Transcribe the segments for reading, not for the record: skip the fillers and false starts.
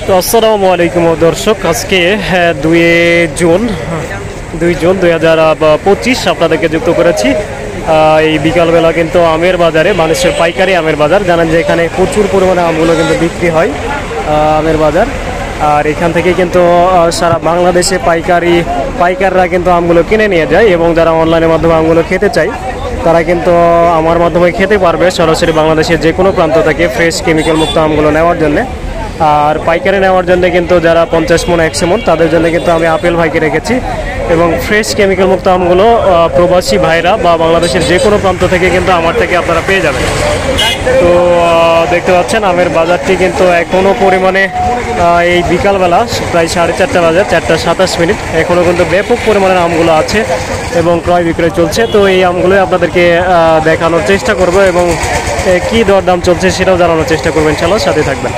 তো আসসালামু আলাইকুম দর্শক, আজকে 2 জুন 2025 আপনাদেরকে যুক্ত করেছি এই বিকালবেলা কিন্তু আমের বাজারে, মানুষের পাইকারি আমের বাজার। জানেন যে এখানে প্রচুর পরিমাণে আমগুলো কিন্তু বিক্রি হয় আমের বাজার। আর এখান থেকে কিন্তু সারা বাংলাদেশে পাইকাররা কিন্তু আমগুলো কিনে নিয়ে যায়, এবং যারা অনলাইনের মাধ্যমে আমগুলো খেতে চায় তারা কিন্তু আমার মাধ্যমে খেতে পারবে সরাসরি বাংলাদেশের যে কোনো প্রান্ত থেকে ফ্রেশ কেমিক্যাল মুক্ত আমগুলো নেওয়ার জন্য। আর পাইকারি নেওয়ার জন্য কিন্তু যারা 50 মণ 100 মণ তাদের জন্য কিন্তু আমি আপেল ভাইকে রেখেছি, এবং ফ্রেশ কেমিক্যাল মুক্ত আমগুলো প্রবাসী ভাইরা বা বাংলাদেশের যে কোনো প্রান্ত থেকে কিন্তু আমার থেকে আপনারা পেয়ে যাবেন। তো দেখতে পাচ্ছেন আমের বাজারটি কিন্তু এখনও পরিমাণে এই বিকালবেলা প্রায় 4:30 বাজে, 4:27 এখনও কিন্তু ব্যাপক পরিমাণের আমগুলো আছে এবং ক্রয় বিক্রয় চলছে। তো এই আমগুলোই আপনাদেরকে দেখানোর চেষ্টা করব, এবং কী দরদাম চলছে সেটাও জানানোর চেষ্টা করবেন। ইনশাআল্লাহ সাথে থাকবেন।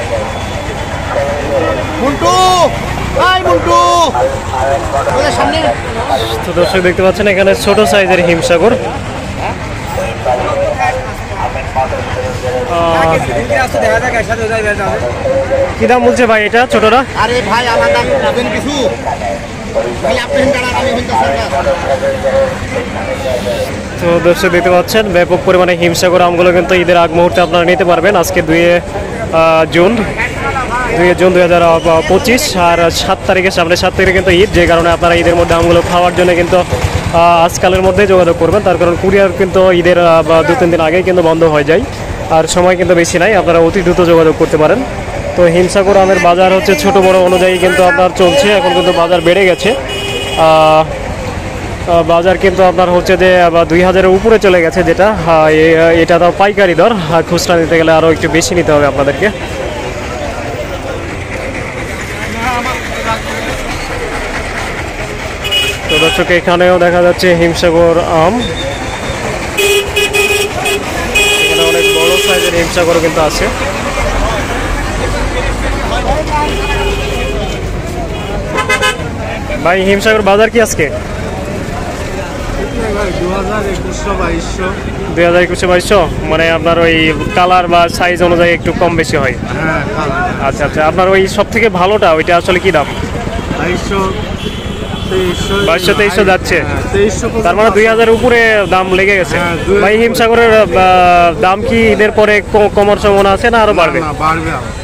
তো দর্শক দেখতে পাচ্ছেন এখানে ছোট সাইজের হিমসাগর, কি দাম বলছে ভাই এটা ছোটরা? আরে ভাই আমার দাম পাবেন কিছু ভাই, আপনি তো দর্শক দেখতে পাচ্ছেন ব্যাপক পরিমাণে হিমসাগর আমগুলো কিন্তু ঈদের আগ মুহূর্তে আপনারা নিতে পারবেন। আজকে 2 জুন 2025, আর 7 তারিখে, সামনে 7 তারিখে কিন্তু ঈদ, যে কারণে আপনারা ঈদের মধ্যে আমগুলো খাওয়ার জন্য কিন্তু আজকালের মধ্যেই যোগাযোগ করবেন। তার কারণ কুরিয়ার কিন্তু ঈদের 2-3 দিন আগেই কিন্তু বন্ধ হয়ে যায়, আর সময় কিন্তু বেশি নাই, আপনারা অতি দ্রুত যোগাযোগ করতে পারেন। তো হিমসাগর আমের বাজার হচ্ছে ছোট বড় অনুযায়ী কিন্তু আপনার চলছে, এখন কিন্তু বাজার বেড়ে গেছে। বাজার কিন্তু আপনার হচ্ছে যে 2000-এর উপরে চলে গেছে, যেটা এটা তো পাইকারি দর, খুচরা নিতে গেলে আরও একটু বেশি নিতে হবে আপনাদেরকে। তো দর্শক এখানেও দেখা যাচ্ছে হিমসাগর আম, এখানে অনেক বড় সাইজের হিমসাগর কিন্তু আছে। ভাই হিমসাগর বাজার কি আজকে? 2021-2200, মানে আপনার ওই কালার বা সাইজ অনুযায়ী একটু কম বেশি হয়। আচ্ছা আচ্ছা, আপনার ওই সব থেকে ভালোটা ওইটা আসলে কি দাম? 2200-2300 যাচ্ছে, তার মানে 2000 উপরে দাম লেগে গেছে। ভাই হিমসাগরের দাম কি ঈদের পরে কমার সম্ভাবনা আছে না আরো বাড়বে?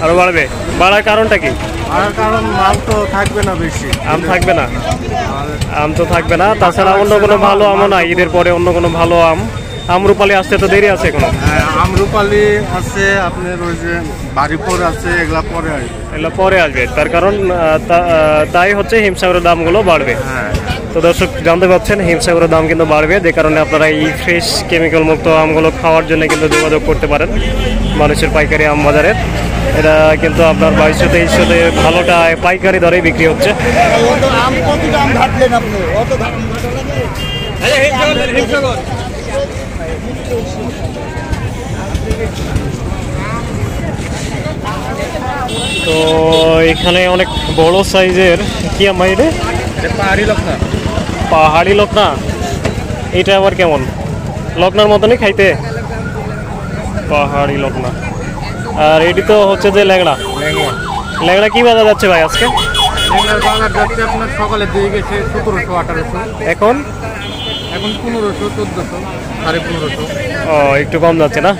আরো বাড়বে। বাড়ার কারণটা কি? কারণ মাল তো থাকবে না বেশি, আম থাকবে না, আম তো থাকবে না। তাছাড়া অন্য কোনো ভালো আমও না ঈদের পরে, অন্য কোনো ভালো আমরুপালি আসতে তো দেরি আছে এখনো। আমরুপালি আছে আপনার, ওই যে বাড়িপুর আছে, এগুলা পরে আসবে। তার কারণ তাই হচ্ছে হিমসাগরের দামগুলো বাড়বে। তো দর্শক জানতে পারছেন হিমসাগরের দাম কিন্তু বাড়বে, যে কারণে আপনারা এই ফ্রেশ কেমিক্যাল মুক্ত আমগুলো খাওয়ার জন্য কিন্তু যোগাযোগ করতে পারেন মানুষের পাইকারি আম বাজারের। এটা কিন্তু আপনার 2200-2300 ভালোটা পাইকারি দরে বিক্রি হচ্ছে। তো এখানে অনেক বড় সাইজের কি আম ভাই? পাহাড়ি লকনা, এটা আবার কেমন? লকনার মতনই খাইতে, পাহাড়ি লকনা। আর এটি তো হচ্ছে যে ল্যাংড়া। ল্যাংড়া কি বাজার যাচ্ছে ভাই আজকে? আপনার সকালের দিকে গেছে 1700-1800, এখন 1500-1400, 1550। ও, একটু কম যাচ্ছে না?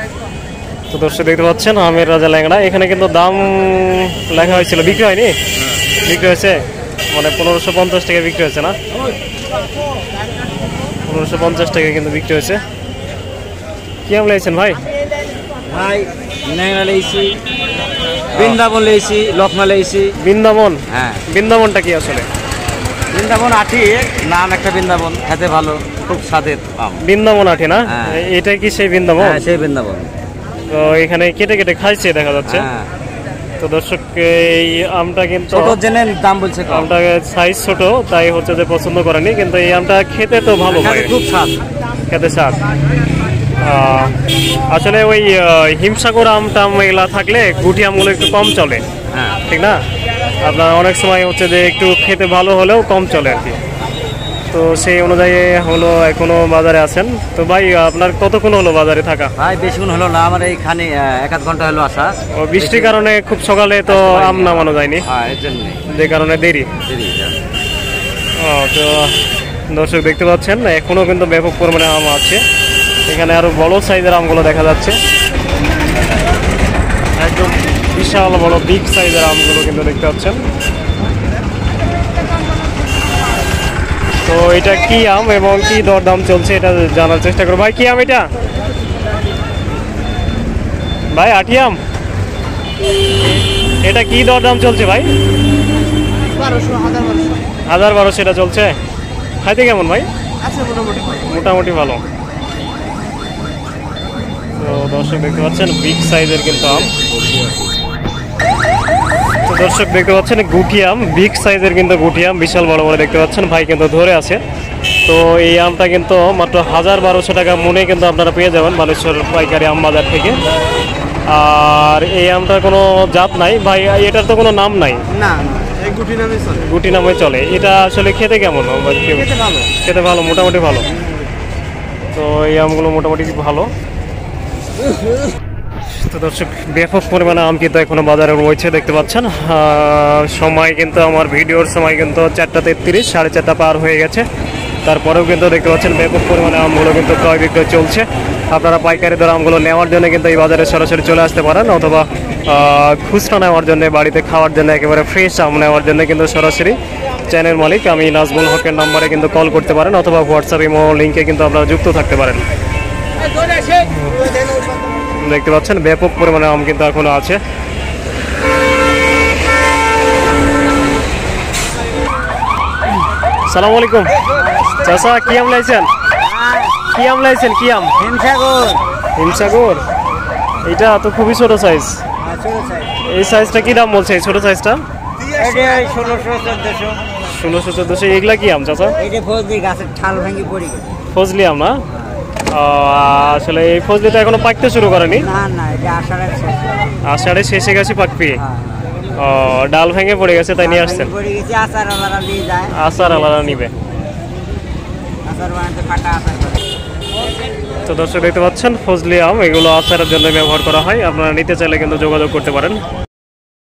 তো দর্শক দেখতে পাচ্ছেন আমের রাজা ল্যাংড়া। এখানে কিন্তু দাম লেখা হয়েছিল, বিক্রি হয়নি? বিক্রি হয়েছে, মানে 1550 টাকা বিক্রি হয়েছে না? 1550 টাকা কিন্তু বিক্রি হয়েছে। কি আম লেগেছেন ভাই? ভাই ল্যাংড়া লেগেছি, বৃন্দাবন লেগেছি, লক্ষ্মা লেগেছি। বৃন্দাবন? হ্যাঁ। বৃন্দাবনটা কি আসলে? বৃন্দাবন আঠি নাম একটা, বৃন্দাবন খেতে ভালো, খুব স্বাদের আম। বৃন্দাবন আঠি না? এটা কি সেই বৃন্দাবন? হ্যাঁ, সেই বৃন্দাবন। তো এখানে কেটে কেটে খাইছে দেখা যাচ্ছে। তো দর্শক এই আমটা কিন্তু ছোট জেনে দাম বলছে, আমটা সাইজ ছোট, তাই হচ্ছে যে পছন্দ করেনি, কিন্তু এই আমটা খেতে তো ভালো লাগে, খুব স্বাদ, খেতে স্বাদ। আসলে ওই হিমসাগর আমটা এগুলা থাকলে গুটি আমগুলো একটু কম চলে, ঠিক না? আপনার অনেক সময় হচ্ছে যে একটু খেতে ভালো হলেও কম চলে আর কি। তো সেই অনুযায়ী হলো এখনো বাজারে আছেন। তো ভাই আপনার কতক্ষণ হলো বাজারে থাকা? ভাই বেশিক্ষণ হলো না, আমার এইখানে 1-1 ঘন্টা হলো আসা। ও বৃষ্টির কারণে খুব সকালে তো আম নামানো যায়নি, হ্যাঁ এর জন্য যে কারণে দেরি। ও তো দর্শক দেখতে পাচ্ছেন এখনো কিন্তু ব্যাপক পরিমাণে আম আছে। এখানে আরো বড় সাইজের আমগুলো দেখা যাচ্ছে, একদম বিশাল বড় বিগ সাইজের আমগুলো কিন্তু দেখতে পাচ্ছেন। তো এটা কি আম এবং কি দরদাম চলছে এটা জানার চেষ্টা করো। ভাই কি আম এটা? ভাই আটি আম, এটা কি দরদাম চলছে ভাই? 1000-1200 এটা চলছে। খাইতে কেমন ভাই? মোটামুটি ভালো। তো দর্শক দেখতে পাচ্ছেন বিগ সাইজের কিন্তু আম। তো দর্শক দেখতে পাচ্ছেন গুটি আম, বিগ সাইজের কিন্তু গুটি আম, বিশাল বড় বড় দেখতে পাচ্ছেন। ভাই কিন্তু ধরে আছে। তো এই আমটা কিন্তু মাত্র 1000-1200 টাকা মনে কিন্তু আপনারা পেয়ে যাবেন বানেশ্বর পাইকারি আম বাজার থেকে। আর এই আমটার কোনো জাত নাই ভাই, এটার তো কোনো নাম নাই। না এই গুটি নামে চলে। গুটি নামে চলে। এটা আসলে খেতে কেমন? খেতে ভালো, মোটামুটি ভালো। তো এই আমগুলো মোটামুটি ভালো। তো দর্শক ব্যাপক পরিমাণে আম কিন্তু এখনো বাজারে রয়েছে দেখতে পাচ্ছেন। সময় কিন্তু আমার ভিডিওর সময় কিন্তু 4:33, 4:30 পার হয়ে গেছে। তারপরেও কিন্তু দেখতে পাচ্ছেন ব্যাপক পরিমাণে আমগুলো কিন্তু ক্রয় বিক্রয় চলছে। আপনারা পাইকারি দর আমগুলো নেওয়ার জন্য কিন্তু এই বাজারে সরাসরি চলে আসতে পারেন, অথবা খুচরা নেওয়ার জন্য, বাড়িতে খাওয়ার জন্য একেবারে ফ্রেশ আম নেওয়ার জন্য কিন্তু সরাসরি চ্যানেল মালিক আমি নাজমুল হকের নাম্বারে কিন্তু কল করতে পারেন, অথবা হোয়াটসঅ্যাপ ইমো লিঙ্কে কিন্তু আপনারা যুক্ত থাকতে পারেন। দেখতে পাচ্ছেন ব্যাপক পরিমাণে আম কিন্তু এখনো আছে। সালাম আলাইকুম চাচা, কি আম লাইছেন? কি আম লাইছেন? কি আম? হিমসাগর। এটা তো খুবই ছোট সাইজ। এই সাইজটা কি দাম বলছে? এই ছোট সাইজটা 1600-1400। এগুলা কি আম চাচা? ফজলি আম না? আসলে এই ফজলি তো এখনো পাকতে শুরু করেনি। আষাঢ়ে শেষে গেছে পাকবি। ডাল ভেঙে পড়ে গেছে তাই নিয়ে আসছেন। আচার আলাদা নিবে। তো দর্শক দেখতে পাচ্ছেন ফজলি আম, এগুলো আচারের জন্য ব্যবহার করা হয়। আপনারা নিতে চাইলে কিন্তু যোগাযোগ করতে পারেন।